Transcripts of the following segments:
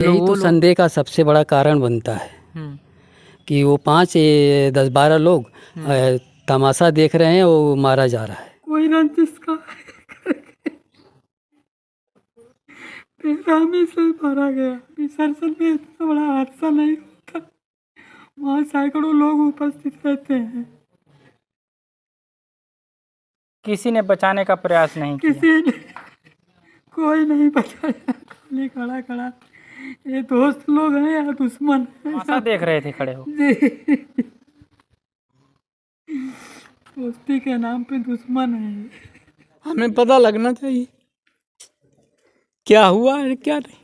यही तो संदेह का सबसे बड़ा कारण बनता है कि वो 5-10-12 लोग तमाशा देख रहे हैं, वो मारा जा रहा है। कोई रंजिश का बेरहमी से मारा गया। विसर्जन में इतना बड़ा हादसा नहीं होता, वहाँ सैकड़ों लोग उपस्थित रहते हैं। किसी ने बचाने का प्रयास नहीं किया। किसी ने कोई नहीं बचाया, खाली खड़ा खड़ा ये दोस्त लोग हैं या दुश्मन है? तमाशा देख रहे थे खड़े हो। जी, दोस्ती के नाम पे दुश्मन है। हमें पता लगना चाहिए क्या हुआ है क्या नहीं।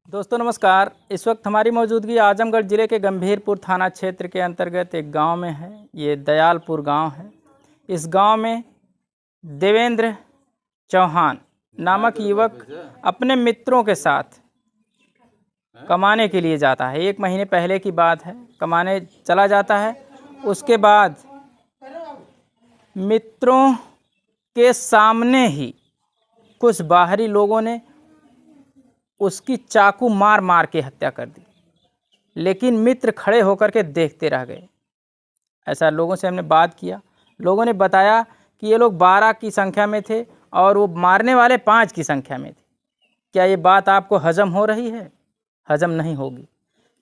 दोस्तों नमस्कार, इस वक्त हमारी मौजूदगी आजमगढ़ ज़िले के गंभीरपुर थाना क्षेत्र के अंतर्गत एक गांव में है। ये दयालपुर गांव है। इस गांव में देवेंद्र चौहान नामक युवक अपने मित्रों के साथ कमाने के लिए जाता है। 1 महीने पहले की बात है, कमाने चला जाता है। उसके बाद मित्रों के सामने ही कुछ बाहरी लोगों ने उसकी चाकू मार मार के हत्या कर दी, लेकिन मित्र खड़े होकर के देखते रह गए। ऐसा लोगों से हमने बात किया। लोगों ने बताया कि ये लोग 12 की संख्या में थे और वो मारने वाले 5 की संख्या में थे। क्या ये बात आपको हजम हो रही है? हजम नहीं होगी,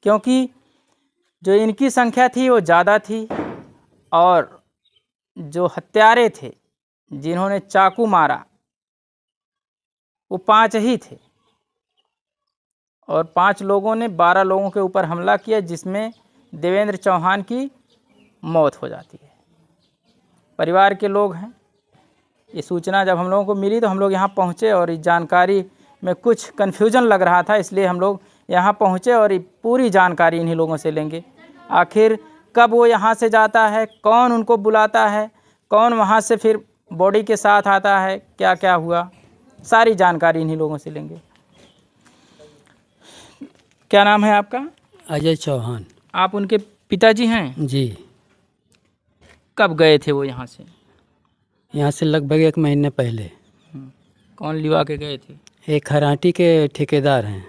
क्योंकि जो इनकी संख्या थी वो ज़्यादा थी और जो हत्यारे थे जिन्होंने चाकू मारा वो 5 ही थे और 5 लोगों ने 12 लोगों के ऊपर हमला किया, जिसमें देवेंद्र चौहान की मौत हो जाती है। परिवार के लोग हैं। ये सूचना जब हम लोगों को मिली तो हम लोग यहाँ पहुँचे और इस जानकारी में कुछ कन्फ्यूजन लग रहा था, इसलिए हम लोग यहाँ पहुँचे और पूरी जानकारी इन्हीं लोगों से लेंगे। आखिर कब वो यहाँ से जाता है, कौन उनको बुलाता है, कौन वहाँ से फिर बॉडी के साथ आता है, क्या क्या हुआ, सारी जानकारी इन्हीं लोगों से लेंगे। क्या नाम है आपका? अजय चौहान। आप उनके पिताजी हैं? जी। कब गए थे वो यहाँ से? यहाँ से लगभग 1 महीने पहले। कौन लिवा के गए थे? एक खराटी के ठेकेदार हैं।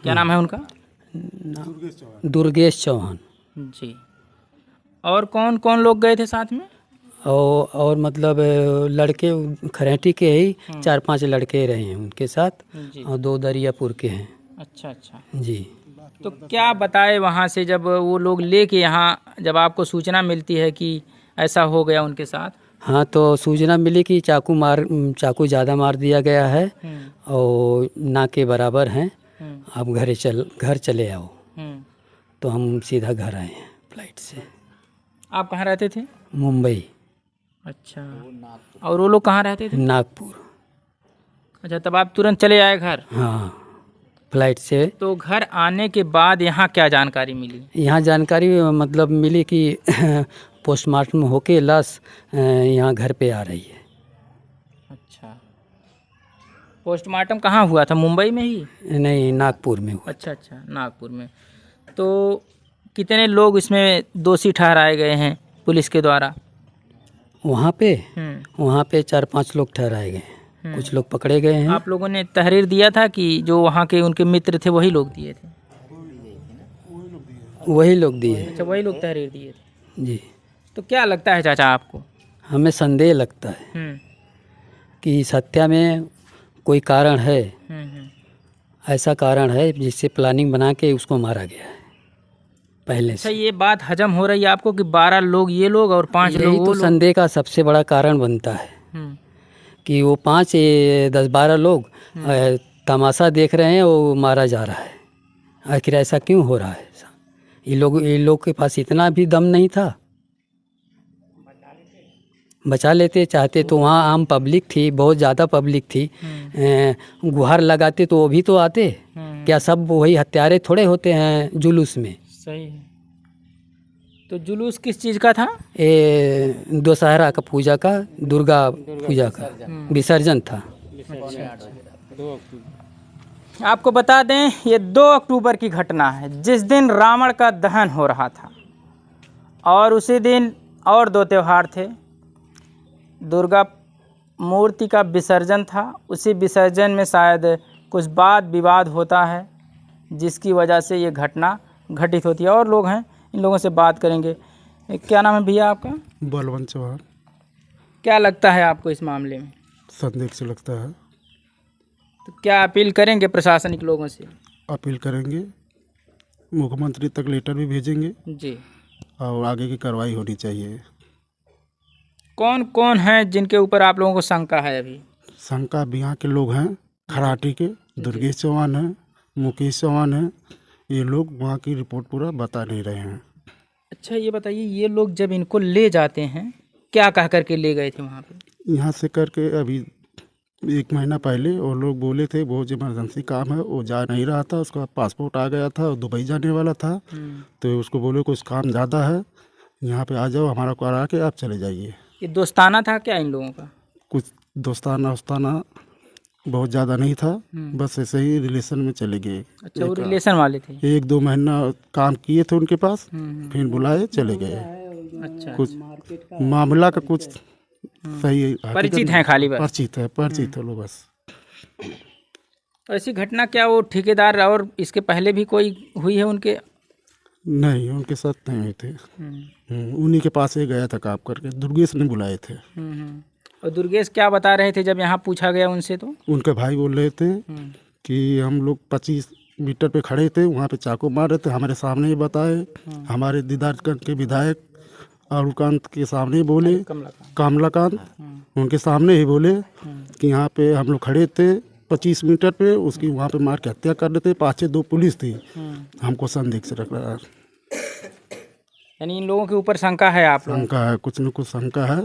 क्या नाम है उनका? दुर्गेश चौहान जी। और कौन कौन लोग गए थे साथ में? और मतलब लड़के खराटी के ही 4-5 लड़के रहे हैं उनके साथ जी। और 2 दरियापुर के हैं। अच्छा अच्छा जी। तो क्या बताए वहाँ से जब वो लोग लेके यहाँ, जब आपको सूचना मिलती है कि ऐसा हो गया उनके साथ? हाँ, तो सूचना मिली कि चाकू ज़्यादा मार दिया गया है और ना के बराबर हैं, अब घर चले आओ। तो हम सीधा घर आए हैं फ्लाइट से। आप कहाँ रहते थे? मुंबई। अच्छा, और वो लोग कहाँ रहते थे? नागपुर। अच्छा, तब आप तुरंत चले आए घर? हाँ, फ्लाइट से। तो घर आने के बाद यहाँ क्या जानकारी मिली? यहाँ जानकारी मतलब मिली कि पोस्टमार्टम होके लाश यहाँ घर पे आ रही है। अच्छा, पोस्टमार्टम कहाँ हुआ था? मुंबई में ही? नहीं, नागपुर में हुआ। अच्छा अच्छा, नागपुर में। तो कितने लोग इसमें दोषी ठहराए गए हैं पुलिस के द्वारा? वहाँ पे 4-5 लोग ठहराए गए हैं, कुछ लोग पकड़े गए हैं। आप लोगों ने तहरीर दिया था कि जो वहाँ के उनके मित्र थे वही लोग दिए थे? वही लोग दिए। अच्छा, वही लोग तहरीर दिए थे। जी। तो क्या लगता है चाचा आपको? हमें संदेह लगता है कि इस हत्या में कोई कारण है, ऐसा कारण है जिससे प्लानिंग बना के उसको मारा गया है पहले से। अच्छा, ये बात हजम हो रही है आपको कि 12 लोग ये लोग और 5 लोग वो तो लोग? संदेह का सबसे बड़ा कारण बनता है कि वो 5-10-12 लोग तमाशा देख रहे हैं, वो मारा जा रहा है। आखिर ऐसा क्यों हो रहा है? ये लोग के पास इतना भी दम नहीं था, बचा लेते चाहते तो। वहाँ आम पब्लिक थी, बहुत ज़्यादा पब्लिक थी, गुहार लगाते तो वो भी तो आते। क्या सब वही हत्यारे थोड़े होते हैं जुलूस में? सही है। तो जुलूस किस चीज़ का था? ये दशहरा का पूजा का, दुर्गा पूजा का विसर्जन था। आपको बता दें, ये 2 अक्टूबर की घटना है, जिस दिन रावण का दहन हो रहा था और उसी दिन और 2 त्यौहार थे। दुर्गा मूर्ति का विसर्जन था, उसी विसर्जन में शायद कुछ वाद विवाद होता है जिसकी वजह से ये घटना घटित होती है। और लोग हैं, इन लोगों से बात करेंगे। क्या नाम है भैया आपका? बलवंत चौहान। क्या लगता है आपको इस मामले में? संदेह से लगता है। तो क्या अपील करेंगे प्रशासनिक लोगों से? अपील करेंगे, मुख्यमंत्री तक लेटर भी भेजेंगे जी। और आगे की कार्रवाई होनी चाहिए। कौन कौन है जिनके ऊपर आप लोगों को शंका है अभी? शंका भी यहाँ के लोग हैं, खराटी के दुर्गेश चौहान है, मुकेश चौहान है। ये लोग वहाँ की रिपोर्ट पूरा बता नहीं रहे हैं। अच्छा ये बताइए, ये लोग जब इनको ले जाते हैं क्या कह करके ले गए थे वहाँ पे? यहाँ से करके अभी 1 महीना पहले वो लोग बोले थे बहुत इमरजेंसी काम है, वो जा नहीं रहा था, उसका पासपोर्ट आ गया था, दुबई जाने वाला था। तो उसको बोले कुछ काम ज़्यादा है, यहाँ पे आ जाओ, हमारा करा के आप चले जाइए। ये दोस्ताना था क्या इन लोगों का? कुछ दोस्ताना उस्ताना बहुत ज़्यादा नहीं था, बस ऐसे ही रिलेशन में चले गए। अच्छा वो रिलेशन वाले थे। 1-2 महीना काम किए थे उनके पास, फिर बुलाए चले गए। अच्छा कुछ मामला का कुछ सही हकीकत परिचित हैं खाली बस? परिचित है लोग बस। ऐसी घटना क्या वो ठेकेदार और इसके पहले भी कोई हुई है उनके? नहीं, उनके साथ नहीं हुए थे। उन्हीं के पास ही गया था काम करके, दुर्गेश ने बुलाए थे। और दुर्गेश क्या बता रहे थे जब यहाँ पूछा गया उनसे? तो उनके भाई बोल रहे थे कि हम लोग 25 मीटर पे खड़े थे, वहाँ पे चाकू मार रहे थे, हमारे सामने ही बताए। हमारे दीदारगंज के विधायक अरुणकांत के सामने ही बोले, कमलाकांत उनके सामने ही बोले कि यहाँ पे हम लोग खड़े थे 25 मीटर पे, उसकी वहाँ पे मार के हत्या कर रहे थे। पाछे 2 पुलिस थी, हमको संदेह से रख रहा है। यानी इन लोगों के ऊपर शंका है आप लोगों? शंका है, कुछ न कुछ शंका है।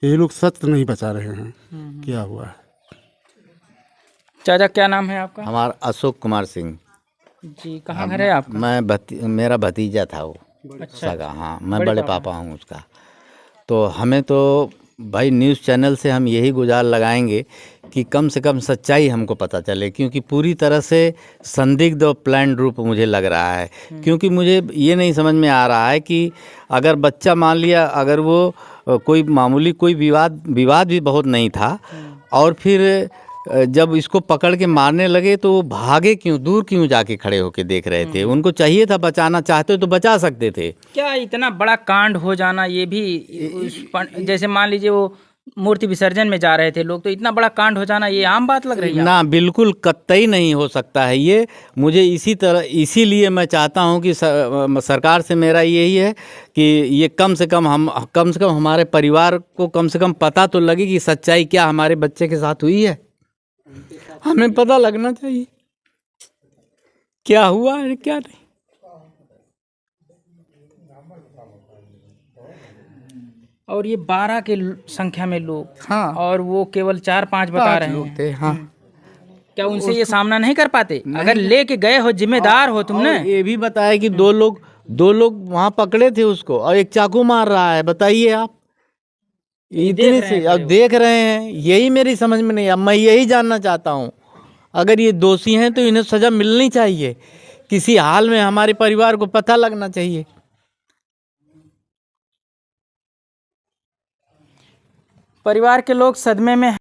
ये लोग सत्य नहीं बचा रहे हैं, क्या हुआ है। चाचा क्या नाम है आपका? हमारा अशोक कुमार सिंह जी। कहाँ घर है आपका? मेरा भतीजा था वो। अच्छा। सगा, हाँ, मैं बड़े पापा हूँ उसका। तो हमें तो भाई न्यूज़ चैनल से हम यही गुजार लगाएंगे कि कम से कम सच्चाई हमको पता चले, क्योंकि पूरी तरह से संदिग्ध और प्लान रूप मुझे लग रहा है। क्योंकि मुझे ये नहीं समझ में आ रहा है कि अगर बच्चा मान लिया, अगर वो कोई मामूली कोई विवाद भी बहुत नहीं था, और फिर जब इसको पकड़ के मारने लगे तो वो भागे क्यों, दूर क्यों जाके खड़े होके देख रहे थे? उनको चाहिए था बचाना, चाहते तो बचा सकते थे। क्या इतना बड़ा कांड हो जाना ये भी जैसे मान लीजिए वो मूर्ति विसर्जन में जा रहे थे लोग, तो इतना बड़ा कांड हो जाना ये आम बात लग रही है? ना, बिल्कुल कतई नहीं हो सकता है ये। मुझे इसीलिए मैं चाहता हूं कि सरकार से मेरा यही है कि ये कम से कम हमारे परिवार को कम से कम पता तो लगे कि सच्चाई क्या हमारे बच्चे के साथ हुई है। हमें पता लगना चाहिए क्या हुआ है क्या नहीं। और ये 12 के संख्या में लोग, हाँ, और वो केवल 4-5 बता रहे लोग हैं। थे। हाँ, क्या उनसे ये सामना नहीं कर पाते? अगर लेके गए हो, जिम्मेदार हो तुमने। ये भी बताया कि दो लोग वहाँ पकड़े थे उसको, और एक चाकू मार रहा है। बताइए आप, इतने से अब देख रहे हैं, यही मेरी समझ में नहीं। अब मैं यही जानना चाहता हूँ, अगर ये दोषी हैं तो इन्हें सजा मिलनी चाहिए। किसी हाल में हमारे परिवार को पता लगना चाहिए। परिवार के लोग सदमे में